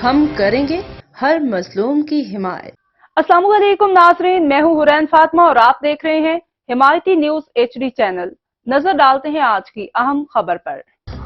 ہم کریں گے ہر مظلوم کی حمایت۔ السلام علیکم ناظرین، میں ہوں حورین فاطمہ اور آپ دیکھ رہے ہیں حمایتی نیوز HD چینل۔ نظر ڈالتے ہیں آج کی اہم خبر پر۔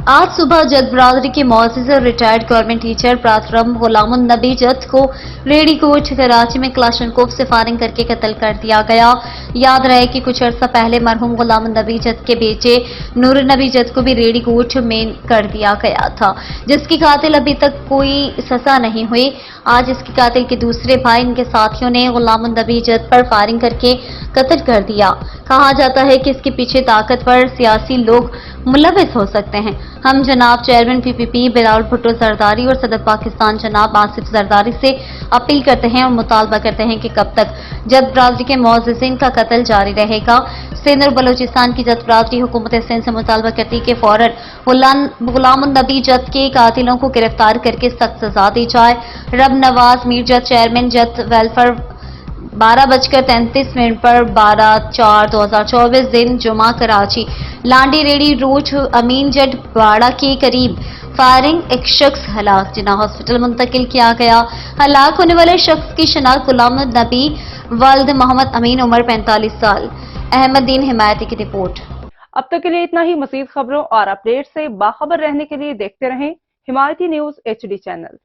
آج صبح جت برادری کے معزز اور ریٹائرڈ گورنمنٹ ٹیچر پراترم غلام النبی جت کو ریڑھی کوٹ کراچی میں کلاشنکوف سے فائرنگ کر کے قتل کر دیا گیا۔ یاد رہے کہ کچھ عرصہ پہلے مرحوم غلام النبی جت کے بیٹے نور النبی جت کو بھی ریڑھی کوٹ میں کر دیا گیا تھا، جس کی قاتل ابھی تک کوئی سزا نہیں ہوئی۔ آج اس کے قاتل کے دوسرے بھائی ان کے ساتھیوں نے غلام النبی جت پر فائرنگ کر کے قتل کر دیا۔ کہا جاتا ہے کہ اس کے پیچھے طاقتور سیاسی لوگ ملوث ہو سکتے ہیں۔ ہم جناب چیئرمین PPP بلاول بھٹو زرداری اور صدر پاکستان جناب آصف زرداری سے اپیل کرتے ہیں اور مطالبہ کرتے ہیں کہ کب تک جت برادری کے معززین کا قتل جاری رہے گا۔ سندھ اور بلوچستان کی جت برادری حکومت سندھ سے مطالبہ کرتی کہ فوراً غلام النبی جت کے قاتلوں کو گرفتار کر کے سخت سزا دی جائے۔ رب نواز میر جت چیئرمین جت ویلفیئر 12:33 پر 12/4/2024 دن جمعہ کراچی لانڈی ریڑھی روٹ امین جٹ باڑہ کے قریب فائرنگ، ایک شخص ہلاک، جناح ہاسپٹل منتقل کیا گیا۔ ہلاک ہونے والے شخص کی شناخت غلام النبی والد محمد امین عمر 45 سال۔ احمد دین حمایتی کی رپورٹ۔ اب تک کے لیے اتنا ہی۔ مزید خبروں اور اپڈیٹ سے باخبر رہنے کے لیے دیکھتے رہیں حمایتی نیوز HD چینل۔